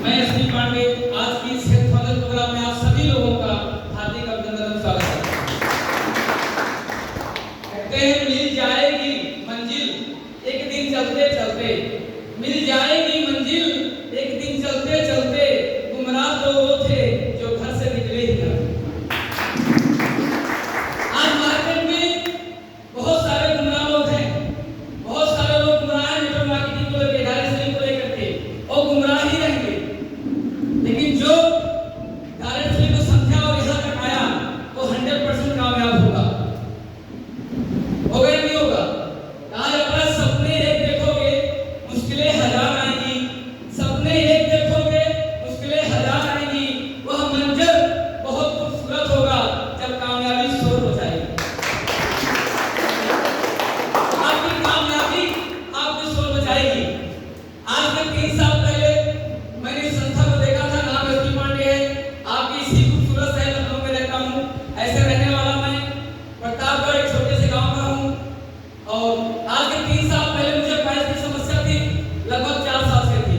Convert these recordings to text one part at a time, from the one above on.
मैं एसपी पांडे आज की इस हेल्थ फॉर प्रोग्राम में आप सभी लोगों का हार्दिक अभिनंदन और स्वागत करता हूं। कहते हैं मिल जाएगी मंजिल एक दिन चलते चलते, मिल जाएगी मंजिल एक दिन चलते चलते, गुमराह तो वो थे जो घर से निकले ही ना। आज मार्केट में बहुत सारे गुमराह लोग हैं, बहुत सारे लोग गुमराह हैं नेटवर्क मार्केटिंग को लेकर, डायरेक्ट सेलिंग को लेकर के, और गुमराह ही रहेंगे। लेकिन जो डायरेक्ट सेलिंग को समझा और यहाँ तक आया वो 100% कामयाब होगा। होगा या नहीं होगा? कहा जाता है सपने एक देखोगे मुश्किलें हजार आएंगी, सपने एक देखोगे मुश्किलें हजार आएंगी, वह मंजर बहुत खूबसूरत होगा जब कामयाबी शोर हो जाएगी। आपकी कामयाबी आपकी शोर हो जाएगी। आज से 3 साल पहले मैंने इस संस्था को देखा था, नाम एसपी पांडे है। आपकी इसी खूबसूरत शहर लखनऊ में रहता हूँ। ऐसे रहने वाला मैं प्रतापगढ़ एक छोटे से गांव का हूँ। और आज के 3 साल पहले मुझे पैर की समस्या थी, लगभग 4 साल से थी।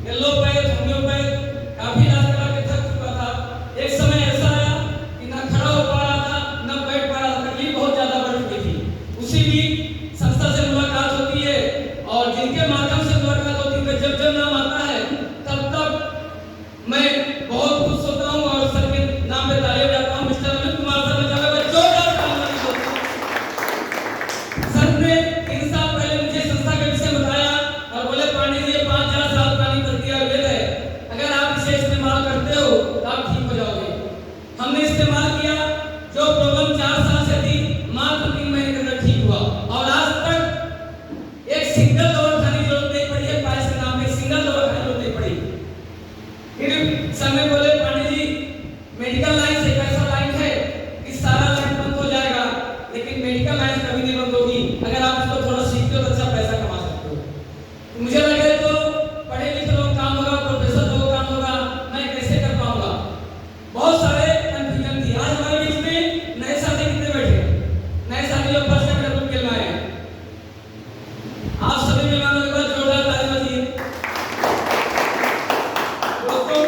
येलो पैर, होम्योपैथ, काफी इलाज करा के थक चुका था। एक समय ऐसा आया कि ना खड़ा हो पा रहा था, ना बैठ पा रहा था, तकलीफ बहुत ज्यादा बढ़ चुकी थी। उसी भी संस्था से मुलाकात होती है और जिनके माध्यम से मुलाकात होती है, जब जब नाम आता है तब तक मैं बहुत खुश होता हूँ और सर के नाम पे ताली बजाता हूँ। मिस्टर अमित कुमार सर ने जगह पर जोरदार ताली बजाई। सर ने 3 साल पहले मुझे संस्था के विषय बताया और बोले पांडे जी ये 5,000 साल पुरानी प्रक्रिया वेद है, अगर आप इसे इस्तेमाल करते हो तो आप ठीक हो जाओगे। हमने इस्तेमाल किया, जो प्रॉब्लम 4 साल से थी मात्र 3 महीने के अंदर ठीक हुआ और आज तक एक सिंगल दवा खाने की जरूरत नहीं पड़ी है। पाइस के नाम पे सिंगल दवा खाने की जरूरत नहीं पड़ी। फिर समय बोले पांडे जी मेडिकल लाइन से एक ऐसा लाइन है कि सारा लाइन बंद हो जाएगा, लेकिन मेडिकल लाइन कभी नहीं बंद होगी अगर आप इसको थोड़ा सीखते हो तो अच्छा पैसा कमा सकते हो। तो मुझे लगे तो पढ़े लिखे लोग काम होगा, प्रोफेसर लोग काम होगा, मैं कैसे कर पाऊंगा? बहुत सारे कंफ्यूजन थी। आज हमारे बीच में नए साथी कितने बैठे, नए साथी जो फर्स्ट टाइम रबुल के लाए हैं, आप सभी मेहमानों के बाद जोरदार ताली बजाइए। दोस्तों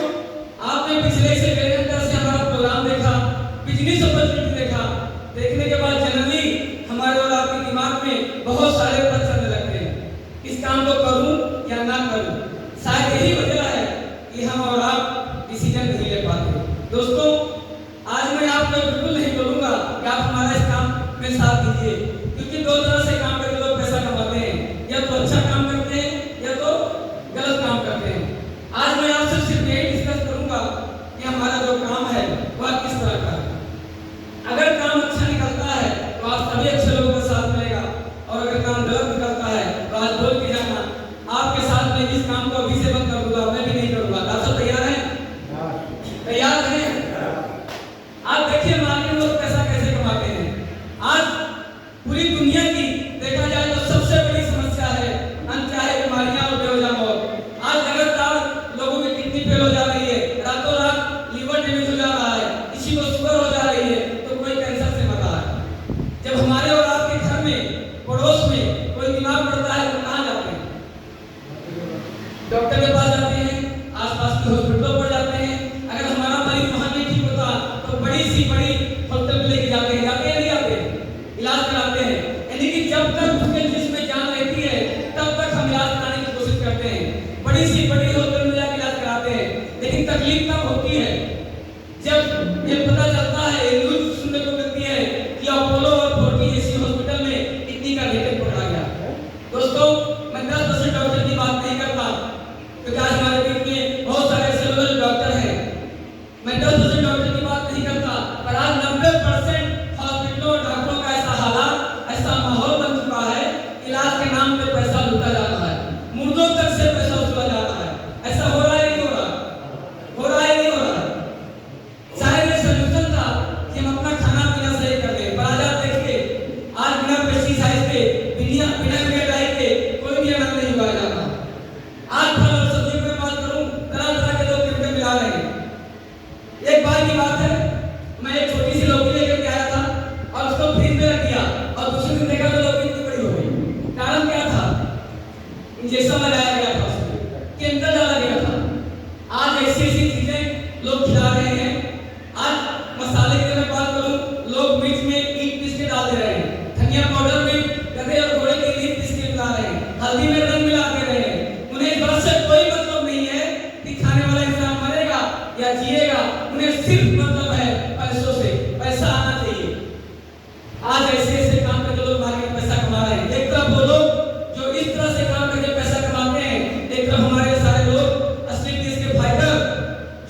आपने पिछले से मेरे अंदर से हमारा प्रोग्राम देखा, बिजनेस अपॉर्चुनिटी देखा, देखने के बाद जनरली हमारे और आपके दिमाग में बहुत सारे प्रश्न चलने लगते हैं, इस काम को करूं या ना करूं। शायद यही वजह है कि हम और आप डिसीजन नहीं ले पाते। दोस्तों आज मैं आपको बिल्कुल नहीं बोलूंगा कि आप हमारा इस काम में साथ दीजिए, क्योंकि 2 तरह से काम करके लोग पैसा कमाते हैं, या तो अच्छा काम करते हैं या तो गलत काम करते हैं। आज मैं आपसे सिर्फ यही डिस्कस करूंगा कि हमारा जो काम है वह किस तरह का है। अगर काम अच्छा निकलता है तो आप सभी अच्छे लोगों के साथ मिलेगा, और अगर काम गलत निकलता है तो आज बोल के जाना आपके साथ में इस काम को अभी से बंद कर दूंगा, मैं भी नहीं करूंगा। आप सब तैयार हैं? तैयार हैं? आप देखिए मार्केट में लोग पैसा कैसे कमाते हैं। आज पूरी दुनिया की देखा जाए तो सबसे बड़ी समस्या है अनचाहे बीमारियां और बेवजह मौत। आज लगातार लोगों की किडनी फेल हो जा रही है, रातों रात लीवर डैमेज हो जा रहा है, किसी को शुगर हो जा रही है तो कोई कैंसर से मर रहा है। जब हमारे और आपके घर में पड़ोस में कोई बीमार पड़ता है तो कहाँ जाते हैं? डॉक्टर के पास जाते हैं, आसपास के हॉस्पिटलों पर जाते हैं। अगर हमारा मरीज वहां नहीं ठीक होता तो बड़ी सी बड़ी हॉस्पिटल में लेके जाते हैं, जाते हैं नहीं जाते, इलाज कराते हैं। यानी कि जब तक उसके जिसमें जान रहती है तब तक हम इलाज कराने की कोशिश करते हैं, बड़ी सी बड़ी हॉस्पिटल में जाकर इलाज कराते हैं। लेकिन तकलीफ तब होती है जब ये पता चलता है, न्यूज सुनने को मिलती है कि अपोलो और फोर्टी जैसी हॉस्पिटल में किडनी का रेट पकड़ा गया। दोस्तों मैं 10% डॉक्टर की बात नहीं करता, क्योंकि आज हमारे बीच में बहुत सारे ऐसे लोग डॉक्टर हैं। मैं 10% डॉक्टर की बात नहीं करता, पर आज 90% हॉस्पिटलों और डॉक्टरों का ऐसा हालात, ऐसा माहौल बन चुका है, इलाज के नाम पे पैसा लूटा जाता है, मुर्दों तक से पैसा वसूला जाता है। ऐसा हो रहा है नहीं हो रहा? हो रहा है नहीं हो रहा? शायद ये सोल्यूशन था कि आज ऐसी ऐसी चीजें लोग खिला रहे हैं। आज मसाले की मैं बात करूं, लोग मिर्च में ईंट पीस के डाल दे रहे हैं, धनिया पाउडर में गधे और घोड़े के ईंट पीस के मिला रहे हैं, हल्दी में रंग मिला दे रहे हैं। उन्हें इस बात से कोई मतलब नहीं है कि खाने वाला इंसान मरेगा या जिएगा, उन्हें सिर्फ मतलब है पैसों से, पैसा आना चाहिए। आज ऐसे ऐसे काम करके लोग मार्केट में पैसा कमा रहे हैं। एक तरफ वो लोग जो इस तरह से काम करके पैसा कमाते हैं, एक तरफ हमारे सारे लोग असली देश के फाइटर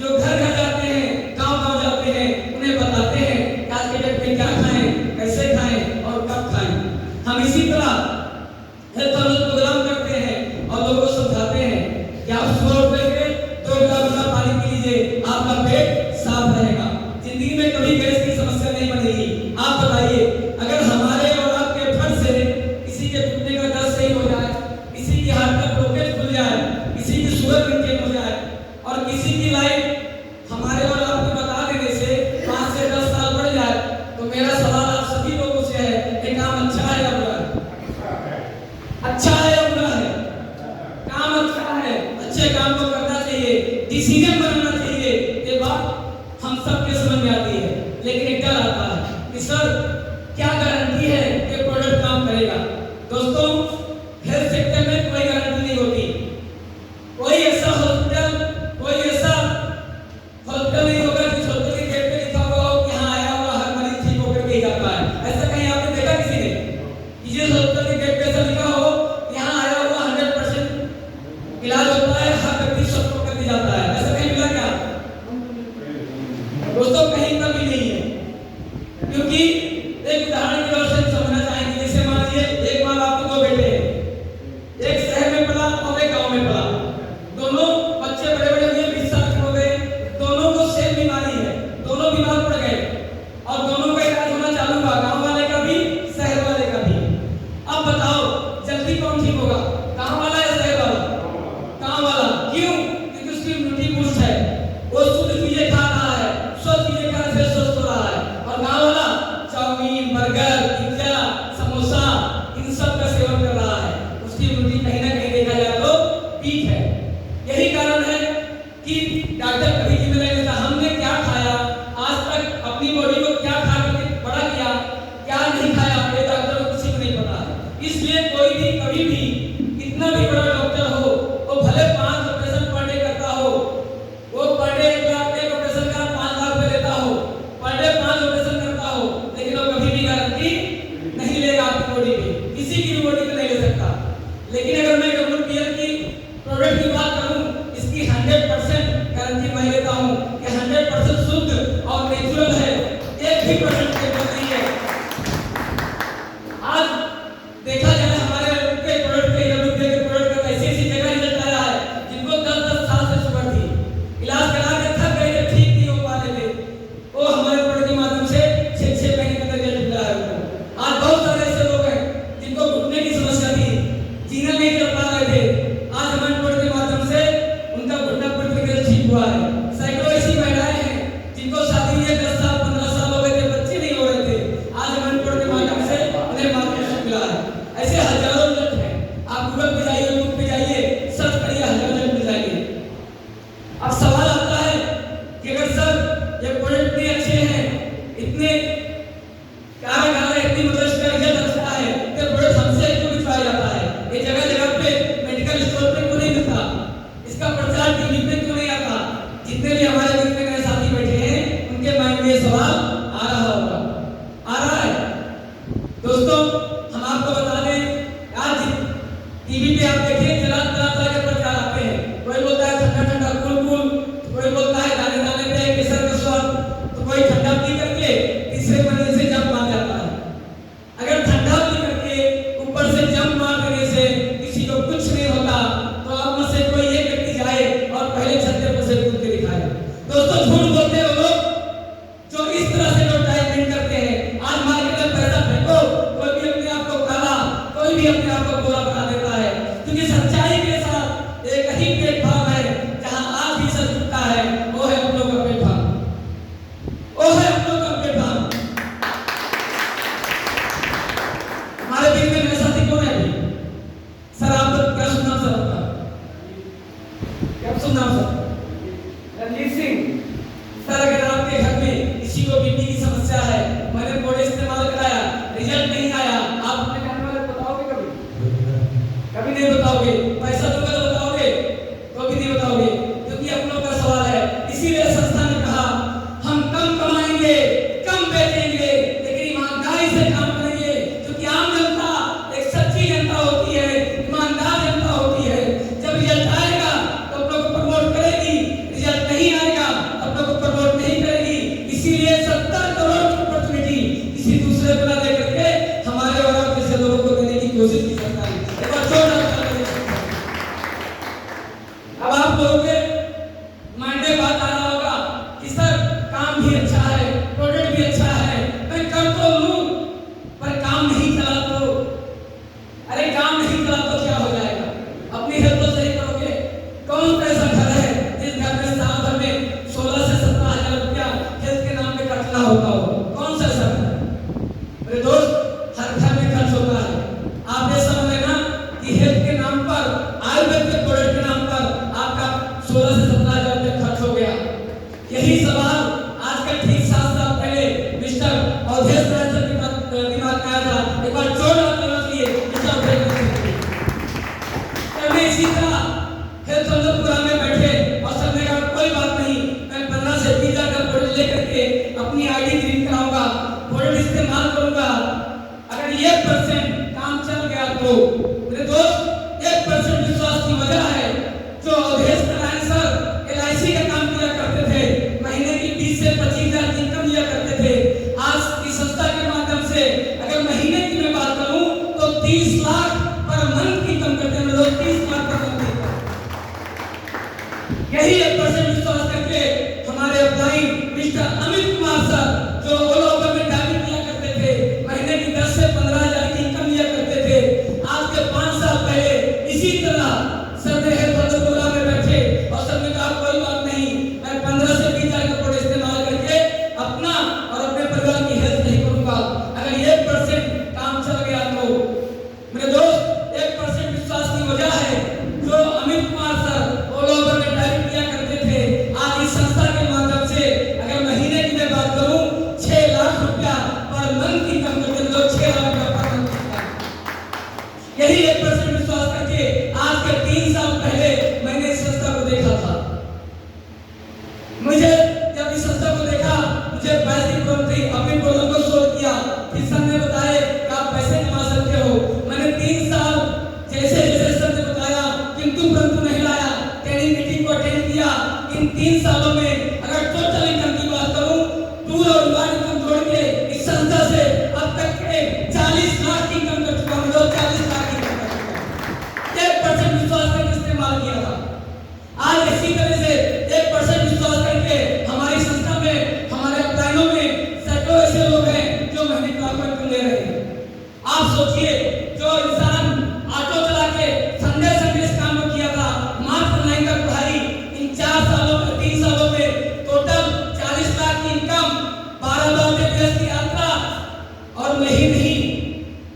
जो घर घर जाते हैं, गांव-गांव जाते हैं, उन्हें बताते हैं कि आज के डेट में क्या खाएं, कैसे खाएं और कब खाएं। हम इसी तरह हेल्थ प्रोग्राम करते हैं और लोगों को समझाते हैं कि आप सुबह उठ के 2 गिलास पानी पी लीजिए, आपका पेट साफ रहेगा, जिंदगी में कभी गैस की समस्या नहीं बनेगी। आप बताइए, अगर हमारे और आपके फट से किसी के घुटने का दर्द सही हो जाए, किसी की हार्ट का ब्लॉकेज खुल जाए, किसी की शुगर मेंटेन हो जाए और किसी की लाइफ हमारे और आपको बता देने से 5 से 10 साल बढ़ जाए, तो मेरा सवाल आप सभी लोगों से है, ये काम अच्छा है या बुरा है? अच्छा है या बुरा है? काम अच्छा है, अच्छे काम को करना चाहिए, डिसीजन बनाना चाहिए, ये बात हम सबके समझ में आती है। लेकिन एक डर आता है कि सर क्या गारंटी है कि प्रोडक्ट काम करेगा? दोस्तों, हेल्थ सेक्टर में कोई गारंटी नहीं होती। कोई ऐसा हॉस्पिटल नहीं होगा जिस हॉस्पिटल के गेट पे लिखा हुआ हो कि हाँ आया हुआ हर मरीज ठीक होकर के जाता है। ऐसा कहीं आपने देखा किसी ने कि जिस हॉस्पिटल के गेट पे ऐसा लिखा हो कि यहाँ आया हुआ 100% इलाज होता है, हर व्यक्ति स्वस्थ होकर के जाता है? ऐसा कहीं मिला क्या? दोस्तों, कहीं का भी नहीं है। क्योंकि एक उदाहरण की ओर से समझना चाहेंगे, जैसे मान लीजिए एक माँ बाप को 2 बेटे हैं, एक शहर में पढ़ा और एक गांव में पढ़ा, दोनों बच्चे बड़े-बड़े हुए, 20 साल के हो गए, दोनों को सेम बीमारी है, दोनों बीमार पड़ गए और दोनों का इलाज होना चालू हुआ, गांव वाले का भी शहर वाले का भी। अब बताओ जल्दी कौन ठीक होगा, गांव वाला या शहर वाला? गांव वाला। क्यों? क्योंकि उसकी इम्यूनिटी बूस्ट है, वो शुद्ध चीजें खा रहा है, स्वस्थ चीजें खा रहा है, स्वस्थ हो रहा है। और गांव वाला चाउमीन, बर्गर, पिज्जा, समोसा, इन सब का सेवन कर रहा है, उसकी इम्यूनिटी कहीं ना कहीं देखा जाए तो वीक है। यही कारण है कि डॉक्टर कभी जिम्मेदारी नहीं लेता, हमने क्या खाया आज तक, अपनी बॉडी को क्या खा करके बड़ा किया, क्या नहीं खाया, ये डॉक्टर को किसी को नहीं पता है। इसलिए कोई भी कभी भी कितना भी बड़ा डॉक्टर हो, वो भले 5 ऑपरेशन पर डे करता हो, वो पर डे 1 लाख एक ऑपरेशन का 5 लाख रुपए लेता हो, पर डे 5 ऑपरेशन करता हो, लेकिन वो कभी भी गारंटी नहीं लेगा आपकी बॉडी पे, किसी की भी बॉडी पे नहीं ले सकता। लेकिन अगर मैं WPL की प्रोडक्ट की बात करूं, इसकी 100% गारंटी मैं लेता हूं कि 100% शुद्ध और नेचुरल है, 1% की नहीं है। आज देखा जाए हमारे के प्रोडक्ट के WPL के प्रोडक्ट का ऐसी ऐसी जगह रिजल्ट आया है जिनको 10-10 साल से शुगर थी, इलाज करा के थक गए थे, ठीक नहीं हो पा रहे थे, वो हमारे प्रोडक्ट के माध्यम से 6-6 महीने के अंदर रिजल्ट मिला है उनको। आज बहुत सारे ऐसे लोग हैं जिनको घुटने की समस्या थी, जीना नहीं कर पा रहे थे, आज हमारे प्रोडक्ट के माध्यम से उनका घुटना पूरी तरह ठीक हुआ है। सैकड़ों ऐसी महिलाएं हैं जिनको शादी में 10 साल 15 साल हो गए थे, बच्चे नहीं हो रहे थे, आज हमारे प्रोडक्ट के माध्यम से उन्हें मार्गदर्शन मिला है। ऐसे हजारों रिजल्ट हैं, आप गूगल पे जाइए, यूट्यूब पे जाइए, सर्च करिए, हजारों रिजल्ट मिल जाएंगे। अब सवाल आता है कि अगर सर ये प्रोडक्ट इतने अच्छे हैं, इतने इतनी मतलब इसका रिजल्ट अच्छा है, तो प्रोडक्ट हमसे क्यों बिकवाया जाता है? ये जगह जगह पे मेडिकल स्टोर पे क्यों नहीं मिलता? इसका प्रचार टीवी पे क्यों नहीं आता? जितने भी हमारे बीच में नए साथी बैठे हैं, उनके माइंड में ये सवाल आ रहा होगा, आ रहा है। दोस्तों, हम आपको बता दें, आज टीवी पे आप देखिए तरह के प्रचार आते हैं, कोई बोलता है ठंडा ठंडा कूल कूल, कोई बोलता है दाने दाने पे केसर का स्वाद, तो कोई ठंडा पी करके तीसरे महीने से जंप मार जाता है। अगर ठंडा पी करके ऊपर से जंप मार देने से किसी को कुछ नहीं होता, तो आप में से कोई एक व्यक्ति जाए और पहले छत्ते पर से कूद के दिखाए। दोस्तों, झूठ बोलते हैं वो लोग जो इस तरह से एडवर्टाइजमेंट करते हैं। आज मार्केट में पैसा फेंको, कोई भी अपने आप को काला, कोई भी अपने आप को गोरा बना देता है, क्योंकि सच्चाई के साथ एक ही प्लेटफॉर्म है जहां आज भी सच झूठा है, वो है हम लोग का प्लेटफॉर्म, वो है हम लोग का प्लेटफॉर्म। हमारे बीच में नए साथी कौन है? सर आप क्या सुनना सर, आपका क्या सुनना सर? रणजीत सिंह सर, अगर आपके घर में किसी को बीपी की समस्या है, मैंने कोड इस्तेमाल कराया, रिजल्ट नहीं आया, आप अपने घर वाले को बताओगे कभी? कभी नहीं बताओगे। पैसा दूंगा तो बताओगे? तो भी नहीं बताओगे, क्योंकि अपनों का सवाल है। इसीलिए संस्था ने कहा हम कम कमाएंगे, कम बेचेंगे, लेकिन ईमानदारी से काम करेंगे, क्योंकि आम जनता एक सच्ची जनता होती है, ईमानदार जनता होती है। जब रिजल्ट आएगा तो अपनों को प्रमोट करेगी, रिजल्ट नहीं आएगा तो अपनों को प्रमोट नहीं करेगी। इसीलिए 70 करोड़ की अपॉर्चुनिटी किसी दूसरे को ना दे करके हमारे और आप जैसे लोगों को देने की कोशिश की सरकार ने। एक बार जोरदार तालियां बजाइए। अब आप लोगों के माइंड में बात आ रहा होगा कि सर काम भी अच्छा है, प्रोडक्ट भी अच्छा है, मैं कर तो लूं, पर काम नहीं चला तो? अरे काम नहीं चला तो क्या हो जाएगा? अपनी हेल्थ तो सही करोगे। कौन सा ऐसा घर है जिस घर में साल भर में 16 से 17 हजार रुपया हेल्थ के नाम पे खर्चना होता हो? कौन सा ऐसा घर है? मेरे दोस्त, हर घर में खर्च होता है। आप ये समझ लेना कि हेल्थ के नाम पर, आयुर्वेद के प्रोडक्ट के नाम पर आपका 16 से 17 हजार रुपया खर्च हो गया। यही सवाल आज के ठीक 7 साल पहले मिस्टर अवधेश राय सर के दिमाग में आया था। एक बार जोरदार तालियां बजाइए मिस्टर अवधेश राय सर की। तब मैं इसी तरह हेल्थ सेंटर में बैठे और सर ने कहा कोई बात नहीं, मैं 15 से 20 हजार का प्रोडक्ट लेकर के अपनी आईडी ग्रीन कराऊंगा, प्रोडक्ट इस्तेमाल करूंगा। अगर 1% काम चल गया तो मेरे दोस्त, 1% विश्वास की वजह है जो अवधेश नारायण सर एलआईसी का काम किया करते थे, महीने की 20 से 25 हजार की इनकम लिया करते थे। आज इस संस्था के माध्यम से अगर महीने की मैं बात करूं तो 30 लाख पर मंथ की इनकम करते हैं मेरे दोस्त, 30 लाख पर मंथ की इनकम। यही 1% विश्वास करके हमारे upline mister Amit Kumar sir, जो ऑल ओवर में ड्राइविंग किया करते थे, महीने की 10 से 15 हजार की इनकम लिया करते थे, आज के 5 साल पहले इसी तरह सर ने हेल्थ प्रोग्राम में बैठे और सर ने कहा कोई बात नहीं, मैं 15 से 20 हजार का प्रोडक्ट इस्तेमाल करके अपना और अपने परिवार की हेल्थ नहीं करूंगा। अगर 1% काम चल गया तो मेरे दोस्त, 1% विश्वास की वजह है जो Amit Kumar sir all over में ड्राइविंग किया करते थे। आज इस संस्था के माध्यम से अगर महीने की मैं बात करूं 6 लाख रुपया पर मंथ की इनकम करते हैं लोग, 6 लाख रुपया पर मंथ की इनकम। यही 1% विश्वास करके आज के 3 साल पहले मैंने इस संस्था को देखा था। मुझे जब इस संस्था को देखा, मुझे पैसे की जरूरत थी, अपने प्रॉब्लम को सोल्व किया। फिर सर ने बताया कि आप पैसे कमा सकते हो। मैंने 3 साल जैसे जैसे सर ने बताया किंतु परंतु नहीं लाया, ट्रेनिंग मीटिंग को अटेंड किया। इन 3 सालों में अगर टोटल इनकम की बात करूं, टूर और रिवार्ड इनकम जोड़ के इस संस्था से अब तक के 40 लाख की इनकम कर चुका हूं। 40 लाख की इनकम कर चुका हूं। 1% विश्वास करके इस्तेमाल किया था। आज इसी तरह से 1% विश्वास करके हमारी संस्था में, हमारे अपलाइनों में सैकड़ों ऐसे लोग हैं जो महीने का इनकम ले रहे हैं। आप सोचिए, जो इंसान ऑटो चला के संडे संडे इस काम को किया था, मात्र 9 तक पढ़ाई, इन 4 सालों में, 3 सालों में टोटल 40 लाख की इनकम, 12 बार विदेश की यात्रा। और नहीं,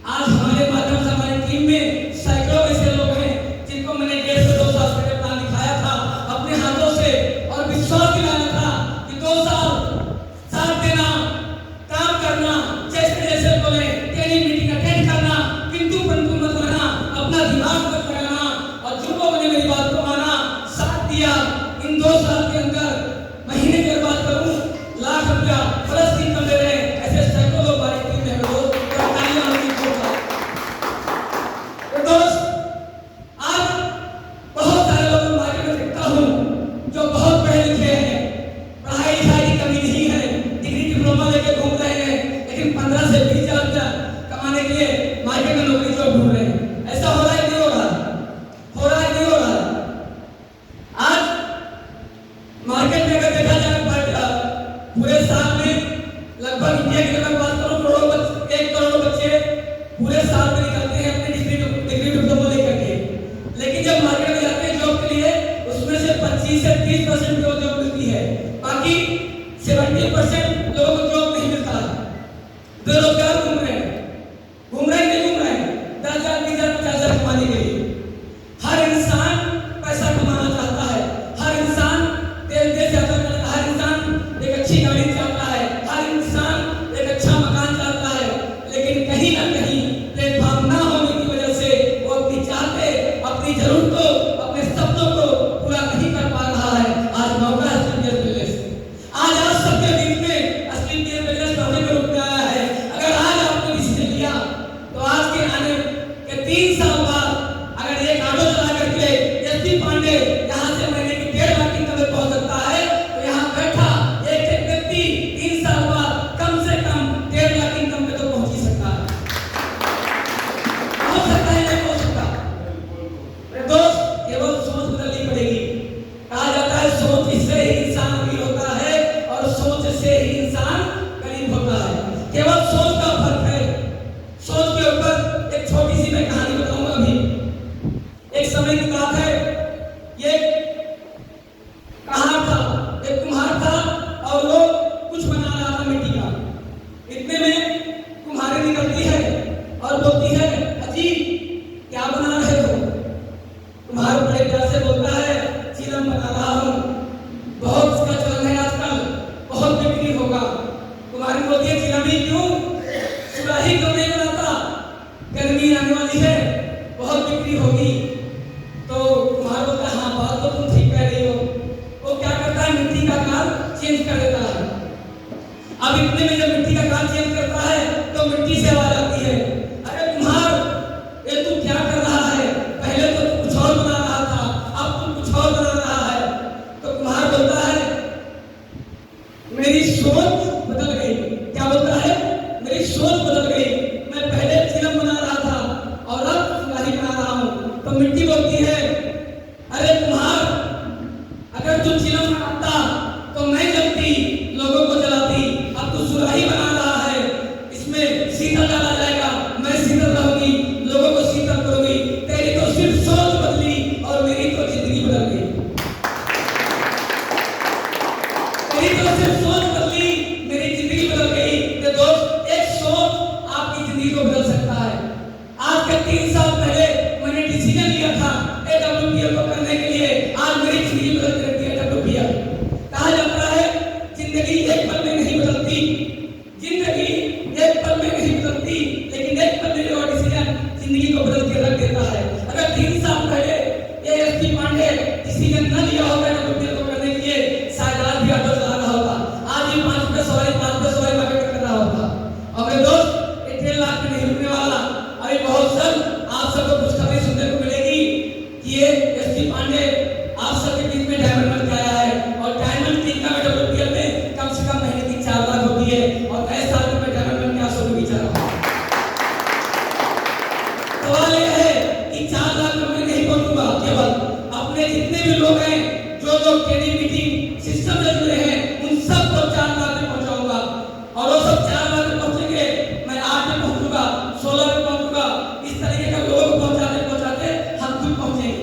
आज हमारे माध्यम से हमारी टीम में सैकड़ों ऐसे लोग हैं जिनको मैंने 1.5 से 2 साल पहले प्लान दिखाया था अपने हाथों से, और विश्वास दिलाया था कि 2 साल साथ देना, काम करना, जैसे जैसे बोले, ट्रेनिंग मीटिंग अटेंड करना, किंतु परंतु मत करना, अपना दिमाग मत लगाना, और जो लोगों ने मेरी बात को माना, साथ दिया। इन 2 साल के अंदर महीने की बात करूं, लाख रुपया प्लस इनकम ले रहे हैं। ऐसे सैकड़ों लोग हमारी टीम में हैं लोग, और तालियां उनकी ठोका। तो दोस्त, आज बहुत सारे लोग मार्केट में देखता हूं जो बहुत पढ़े लिखे हैं, पढ़ाई लिखाई की कमी नहीं है, डिग्री डिप्लोमा लेके घूम रहे हैं, लेकिन 15 से 20 हजार रुपया कमाने के लिए मार्केट में नौकरी जॉब ढूंढ रहे हैं। ऐसा हो रहा है नहीं हो रहा? हो रहा है नहीं हो रहा? आज मार्केट में अगर देखा जाए पूरे साल में लगभग इंडिया की अगर बात करूं 1 करोड़ बच्चे पूरे साल में निकलते हैं अपनी डिग्री डिप्लोमा लेकर के, लेकिन जब मार्केट में जाते हैं जॉब के लिए, उसमें से 25 से 30% को जॉब मिलती है, बाकी 70% लोगों को जॉब नहीं मिलता है। बेरोजगार घूम रहे हैं, घूम रहे हैं नहीं घूम रहे हैं, 10 हजार 20 हजार 50 हजार कमाने के लिए। हर इंसान पैसा कमाना चाहता है, हर इंसान देश अब इतने में जब मिट्टी का काम चेंज करता है तो मिट्टी से आवाज आती है, अरे कुम्हार ये तू क्या कर रहा है, पहले तो तू कुछ और बना रहा था, अब तू कुछ और बना रहा है। तो कुम्हार बोलता है मेरी सोच बदल गई। क्या बोलता है? मेरी सोच बदल गई, मैं पहले चिलम बना रहा था और अब सुराही बना रहा हूँ। तो मिट्टी बोलती है अरे कुम्हार अगर तू चिलम बनाता तो मैं जलती, लोगों को जलाती, अब तू सुराही बना रहा है, इसमें शीतल डाला जाएगा, मैं शीतल रहूंगी, लोगों को शीतल करूंगी। तेरी तो सिर्फ सोच बदली और मेरी तो जिंदगी बदल गई। तेरी तो सिर्फ सोच बदली, मेरी जिंदगी बदल गई। तो दोस्त एक सोच आपकी जिंदगी को बदल सकता है। आज के 3 साल पहले मैंने डिसीजन लिया था AWPL को करने के लिए, आज मेरी जिंदगी बदल कर दी AWPL। कहा जाता है जिंदगी एक पल में नहीं बदलती, जिंदगी एक पल में नहीं बदलती, लेकिन एक पल में जो डिसीजन जिंदगी को बदल के रख देता है। अगर 3 साल पहले ASP पांडे डिसीजन न लिया होगा AWPL को करने के लिए, शायद आज भी ऑटो चला रहा होगा, आज भी 5 रुपए सवारी मार्केट कर रहा होगा। और मेरे दोस्त 1.5 लाख में नहीं रुकने वाला। अभी बहुत जल्द आप सबको खुशखबरी सुनने को मिलेगी कि ये SP पांडे आप सबके बीच में डायमंड बन के आया है और डायमंड की इनकम AWPL में कम से कम महीने की 4 लाख होती है और नए साल में डायमंड बन के आप सबको बिचा रहा हूं। सवाल यह है कि 4 लाख में मैं नहीं पहुंचूंगा, केवल अपने जितने भी लोग हैं जो ट्रेनिंग मीटिंग सिस्टम से जुड़े हैं उन सबको 4 लाख में पहुंचाऊंगा और वो सब 4 लाख में पहुंचेंगे, मैं 8 में पहुंचूंगा, 16 में पहुंचूंगा। इस तरीके का लोगों को पहुंचाते पहुंचाते हम खुद पहुंचेंगे।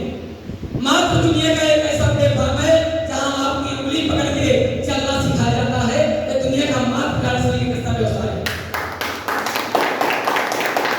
मात्र दुनिया का एक ऐसा प्लेटफॉर्म है जहां आपकी उंगली पकड़ के चलना सिखाया जाता है। ये दुनिया का मात्र कार्यशैली का व्यवसाय है।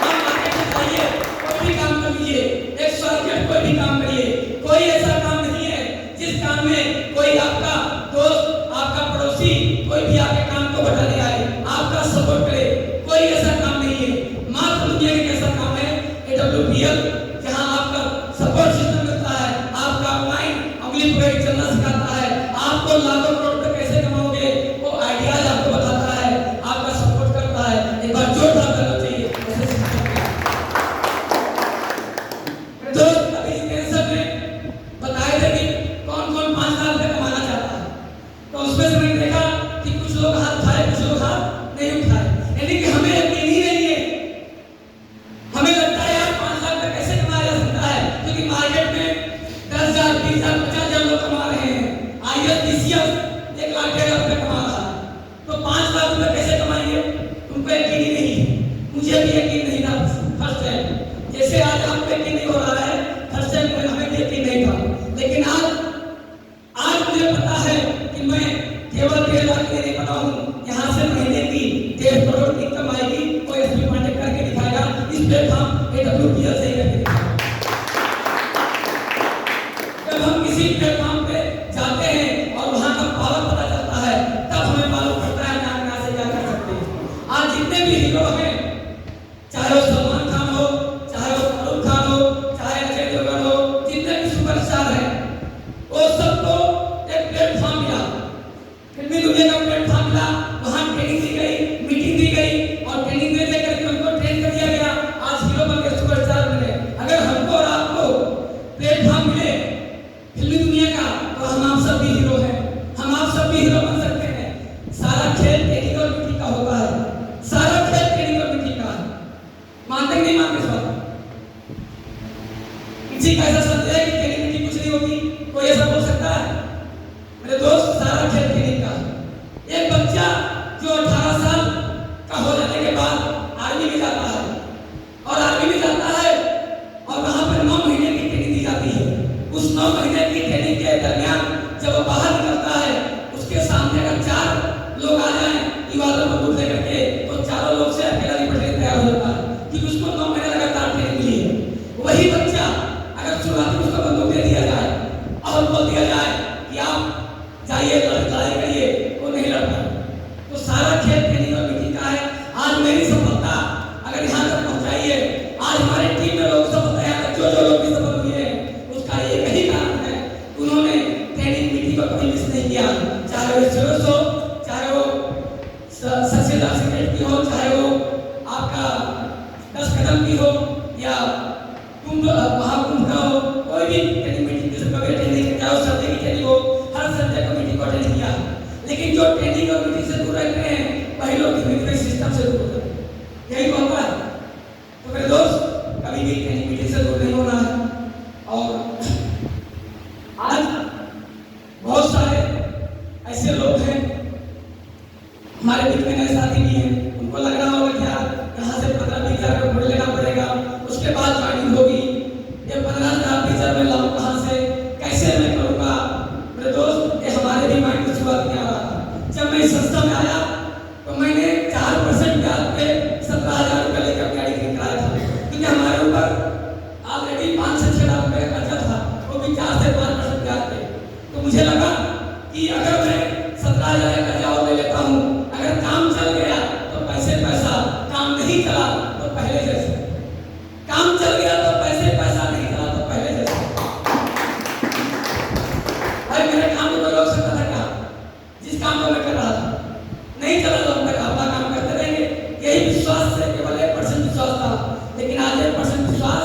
आप मार्केट में जाइए, कोई भी काम कर लीजिए, एक शॉर्टकट कोई भी काम करिए, कोई ऐसा काम नहीं है जिस काम में कोई आपका दोस्त, आपका पड़ोसी, कोई भी आपके काम को बढ़ाने आए, आपका सपोर्ट करे, कोई ऐसा काम नहीं है। मात्र दुनिया में ऐसा काम है AWPL, जहां आपका सपोर्ट सिस्टम मिलता है, आपका माइंड उंगली पकड़ के चलना सिखाता है, आपको लाखों करोड़ रुपए कैसे कमाओगे वो आइडियाज आपको बताता है, आपका सपोर्ट करता है। एक बार जोरदार करना चाहिए ऐसे सिस्टम का। दोस्त अभी इस टेंशन में बताए थे कि कौन-कौन 5 लाख रुपए कमाना चाहता है, तो उसमें से मैंने देखा कि कुछ लोग हाथ उठाए, कुछ लोग हाथ नहीं उठाए, यानी कि हमें यकीन ही नहीं है। हमें लगता है यार 5 लाख रुपए कैसे कमाया जा सकता है, क्योंकि मार्केट में 10,000, 20,000, 50,000 लोग कमा रहे हैं। IAS DCS 1 लाख 1.5 लाख रुपए कमा रहा है, तो 5 लाख रुपए कैसे कमाएंगे? तुमको यकीन ही नहीं है, मुझे भी यकीन नहीं था फर्स्ट टाइम। जैसे आज आपको यकीन नहीं हो रहा है, फर्स्ट टाइम हमें भी यकीन नहीं था, लेकिन आज मुझे पता है कि मैं केवल 1.5 लाख के नहीं बना हूँ। यहाँ से महीने की 1.5 करोड़ की इनकम आएगी, कोई SP पांडे करके दिखाएगा, इस प्लेटफॉर्म AWPL से ही करके दिखाएगा। जब हम किसी प्लेटफॉर्म पे जाते हैं और वहाँ का पावर पता चलता है, तब हमें मालूम पड़ता है कि यहाँ से क्या कर सकते हैं। आज जितने भी हीरो हैं, चाहे वो सलमान खान हो, चाहे वो शाहरुख खान हो, चाहे अजय देवगन हो, जितने भी सुपरस्टार हैं, वो सबको एक प्लेटफॉर्म मिला, फिल्मी दुनिया का प्लेटफॉर्म मिला। वहाँ ट्रेनिंग दी गई, मीटिंग दी गई और ट्रेनिंग दे करके उनको ट्रेन कर दिया गया। आज हीरो बन के सुपरस्टार बने। अगर हमको और आपको प्लेटफॉर्म मिले फिल्मी दुनिया का, तो हम आप सब भी हीरो हैं, हम आप सब भी हीरो बन सकते हैं। सारा खेल ट्रेनिंग और मीटिंग का होता है, सारा खेल ट्रेनिंग और मीटिंग का है। मानते नहीं मानते इस बात? किसी का ऐसा संदेह है कि ट्रेनिंग मीटिंग कुछ नहीं होती? कोई ऐसा बोल सकता है? मेरे दोस्त, सारा खेल ट्रेनिंग का है। एक बच्चा जो 18 साल का हो जाने के बाद आर्मी में जाता है और आर्मी में जाता है और वहां पर 9 महीने की ट्रेनिंग दी जाती है। उस 9 महीने की ट्रेनिंग के दरमियान जब वो बाहर निकलता है, उसके सामने अगर 4 लोग आ जाएं दीवारों पर बंदूक लेकर के, तो चारों लोग से अकेला निपटने को तैयार हो जाता है, क्योंकि उसको 9 महीने लगातार ट्रेनिंग मिली है। वही बच्चा अगर शुरुआत में उसको बंदूक दे दिया जाए और बोल दिया जाए कि आप जाइए लड़ाई करिए, वो नहीं लड़ता। तो सारा खेल ट्रेनिंग और मीटिंग का है। आज मेरी सफलता अगर यहाँ तक पहुँचाई है, आज हमारे टीम में लोग सफलता है, जो लोग भी सफल हुए हैं, उसका एक ही कारण है, उन्होंने ट्रेनिंग मीटिंग को कभी मिस नहीं किया। चाहे वो सबसे 10 सेकंड की हो, चाहे वो आपका 10 कदम की हो या कुंभ महाकुंभ का हो, कोई भी ट्रेनिंग मीटिंग की सबका ट्रेनिंग चाहे उस संडे की ट्रेनिंग हो, हर संडे कमेटी को अटेंड किया। लेकिन जो ट्रेनिंग और मीटिंग से दूर रहते हैं वही लोग धीरे-धीरे सिस्टम से दूर होते हैं। यही तो होता है। तो मेरे दोस्त, कभी भी ट्रेनिंग मीटिंग से दूर नहीं होना है। और आज बहुत सारे ऐसे लोग हैं हमारे बीच में, नए साथी भी हैं, उनको लग रहा होगा कि यार यहाँ से 15-20 हज़ार का फंड लेना पड़ेगा, उसके बाद ज्वाइनिंग होगी, ये 15,000 20 हज़ार में लाऊं कहाँ से, कैसे मैं करूँगा। मेरे दोस्त, ये हमारे भी माइंड में शुरुआत में आ रहा था। जब मैं इस संस्था में आया तो मैंने 4% ब्याज पे 17,000 रुपये लेकर अपनी गाड़ी कराया था, क्योंकि हमारे ऊपर ऑलरेडी 5 से 6 लाख रुपये का कर्जा था, वो भी 4 से 5% ब्याज पे। तो मुझे लगा कि अगर मैं 17,000 का कर्जा और ले लेता हूँ, अगर काम चल गया तो पैसा, काम नहीं चला तो पहले जैसे, काम चल गया तो पैसा नहीं चला तो पहले जैसे। भाई मेरे काम को कोई रोक सकता था क्या? जिस काम को मैं कर रहा था नहीं चला तो हम अपना काम करते रहेंगे। यही विश्वास से केवल 1% विश्वास था, लेकिन आज 1% विश्वास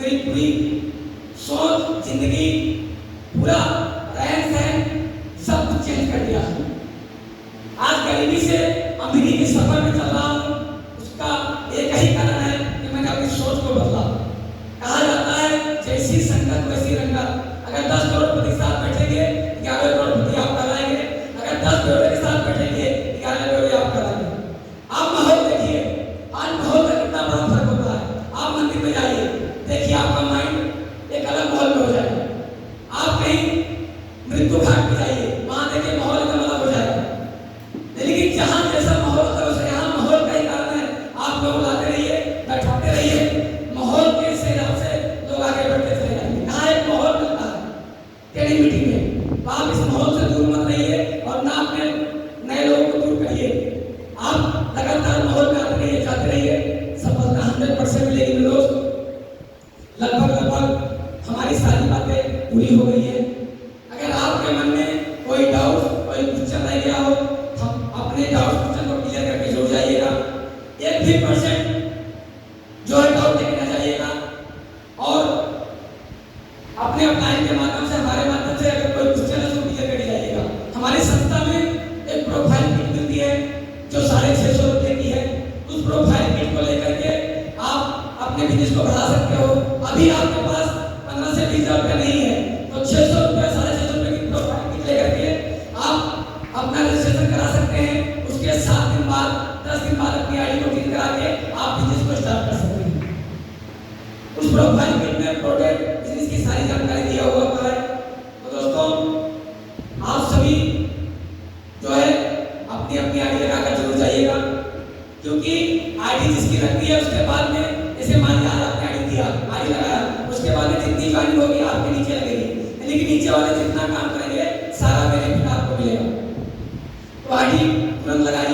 मेरी पूरी सोच, जिंदगी, पूरा रहन सहन सब कुछ चेंज कर दिया। आज गरीबी से अमीरी के सफर में चल रहा हूँ, उसका एक ही कारण है कि मैंने अपनी सोच को बदला। कहा जाता है जैसी संगत वैसी रंगत। अगर 10 करोड़पति साथ बैठेंगे 11 करोड़पति आप कराएंगे, अगर 10 करोड़ के साथ बैठेंगे 11 करोड़ आप कराएंगे। आप माहौल देखिए, आज माहौल का कितना बड़ा फर्क होता है। आप मंदिर में जाइए, देखिए आपका माइंड एक अलग माहौल में हो जाएगा। आप कहीं मृत्यु घाट पे जाइए, वहां देखिए माहौल एकदम अलग हो जाएगा। लेकिन जहां जैसा माहौल होता है वैसे यहाँ माहौल का ही कारण है। आप लोग लाते रहिए, बैठाते रहिए, माहौल के हिसाब से लोग आगे बढ़ते चले जाएंगे। यहाँ एक माहौल मिलता है ट्रेनिंग मीटिंग में, तो आप इस माहौल से दूर मत रहिए और ना अपने नए लोगों को दूर करिए। आप लगातार माहौल में आते रहिए, जाते रहिए, सफलता 100% मिलेगी। मेरे दोस्त, लगभग हमारी सारी बातें पूरी हो गई है। अगर आपके मन में कोई डाउट, कोई क्वेश्चन रह गया हो, हम अपने डाउट क्वेश्चन को क्लियर करके जरूर जाइएगा। 1% जो है डाउट लेके ना जाइएगा। और अपने अपलाइन के माध्यम से, हमारे माध्यम से अगर कोई क्वेश्चन है तो क्लियर करके जाइएगा। हमारी संस्था में एक प्रोफाइल किट मिलती है जो 650 रुपये की है। उस प्रोफाइल किट को लेकर के आप अपने बिजनेस को बढ़ा सकते हो। अभी आपके पास 15 से 20 हज़ार रुपये नहीं है तो 600 रुपये, 650 रुपये की प्रोफाइल किट लेकर के आप अपना रजिस्ट्रेशन करा सकते हैं। उसके 7 दिन बाद, 10 दिन बाद अपनी आईडी लॉगिन करा के आप बिजनेस को स्टार्ट कर सकते हैं। उस प्रोफाइल किट में प्रोडक्ट, बिजनेस की सारी जानकारी दिया हुआ है। तो दोस्तों, आप सभी जो है अपनी अपनी आईडी लगाकर जरूर जाइएगा, क्योंकि आईडी जिसकी लगती है उसके बाद में, जैसे मान लीजिए आपने आईडी दिया, आईडी लगाया, उसके बाद में जितनी ज्वाइनिंग होगी आपके नीचे लगेगी, लेकिन नीचे वाले जितना काम करेंगे सारा बेनिफिट आपको मिलेगा। तो आईडी तुरंत लगाए।